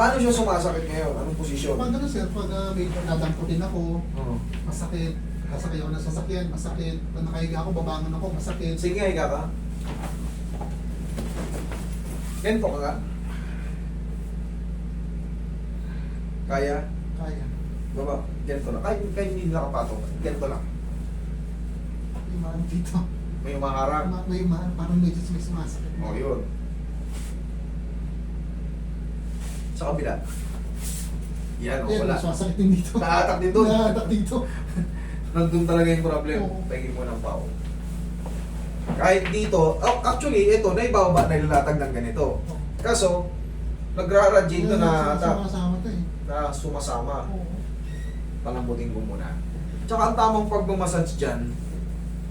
Paano siya sumasakit ngayon? Anong posisyon? Pag ano sir, pag may nadamputin ako, Oo. masakit. Sasakay ako ng sasakyan, masakit. Pag nakahiga ako, babangon ako, masakit. Sige, higa ka. Ganito ka nga. Kaya? Kaya. Baba, ganito lang. Kahit hindi nakapatong. Ganito lang. May maano dito. May umaharang. May maano, parang medyo may sumasakit. O, yun. Sa kabila. Yan, o, Ayan, wala. sumasakit din dito. Naatak din doon. Naatak dito. Nandun talaga yung problem. Oo. Pahingin mo ng pao. Kahit dito, actually, ito, naibaba na nilalatag ng ganito. Kaso, nagra-radiate to na Sumasama to eh. na sumasama. Oo. Palambutin ko muna. Tsaka ang tamang pagmamassage dyan,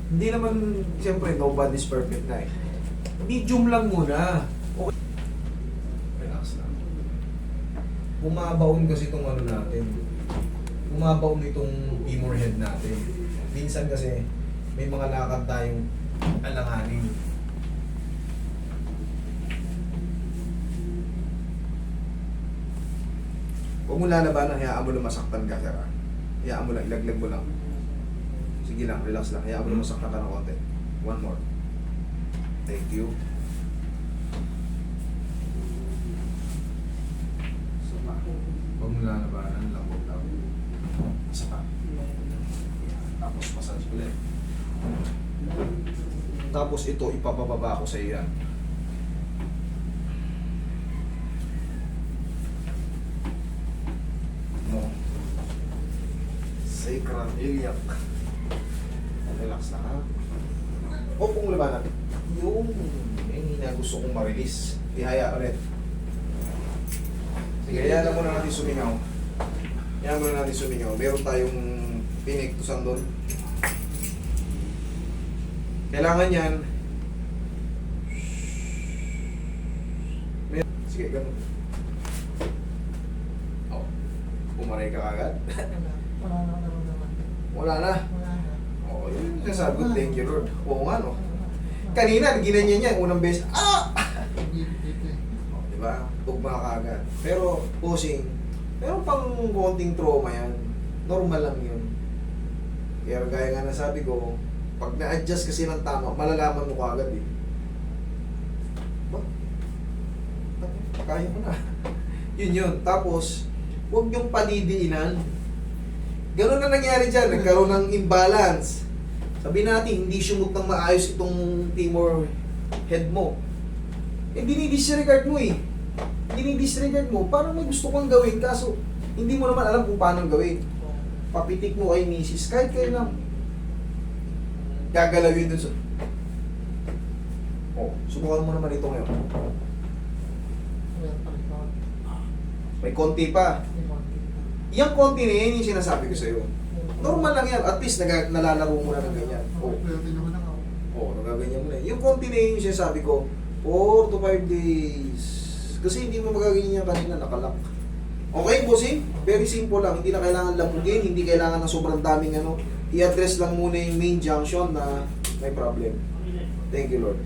hindi naman, siyempre, nobody's perfect na eh. Medium lang muna. Okay. Relax lang. Bumabaon kasi itong ano natin. Bumabaon itong femur head natin. Minsan kasi, may mga lakad tayong alanganin. Huwag mo lalabanan, hayaan mo lang masaktan ka, sir. Hayaan mo lang, ilaglag mo lang. Sige lang, relax lang. Hayaan mo lang masaktan ka ng konti. One more. Thank you. Isa pa. Huwag mo lalabanan, lambot lang. Isa pa. Tapos massage ulit. Tapos ito, ipapababa ko sa iyo yan. No. Sacral iliac. Relax na ha. O kung labanan. Yung na gusto kong ma-release. Ihaya ulit. Sige, hayaan muna natin sumingaw. Hayaan muna natin sumingaw. Meron tayong piniktusan doon. Kailangan yan. Sige, ganun. Oh, pumaray ka agad. Wala na ako naman. Wala na. Wala na. Oh, yun yung sabi ko, thank you Lord. Oo nga no. Kanina, ginanyan niya, unang beses, Dito eh. Oh, di ba? Tugma ka agad. Pero, posing, meron pang konting trauma yan. Normal lang yun. Kaya gaya nga na sabi ko, pag na-adjust kasi ng tama, malalaman mo kaagad eh. Ba? Kaya mo na. Yun yun. Tapos, huwag niyong panidiinan. Ganun na nangyari dyan. Nagkaroon ng imbalance. Sabi natin, hindi sumot ng maayos itong femur head mo. Eh, dinidisregard mo eh. Dinidisregard mo. Parang may gusto kang gawin, kaso hindi mo naman alam kung paano gawin. Papitik mo kay misis, kahit kayo lang. Gagalawin dun sa... Oh, subukan mo naman ito ngayon. Meron pa rin ako. May konti pa. May konti. Yung konti na yan yung sinasabi ko sa'yo. Normal lang yan. At least nalalaro mo na ng ganyan. Oh, Pwede naman ako. oh, nagaganyan mo na. Yung konti na yun yung sinasabi ko, 4 to 5 days. Kasi hindi mo magaganyan yan kanina, nakalak. Okay, bossing? Very simple lang. Hindi na kailangan lamugin, hindi kailangan ng sobrang daming ano. I-address lang muna yung main junction na may problem. Thank you, Lord.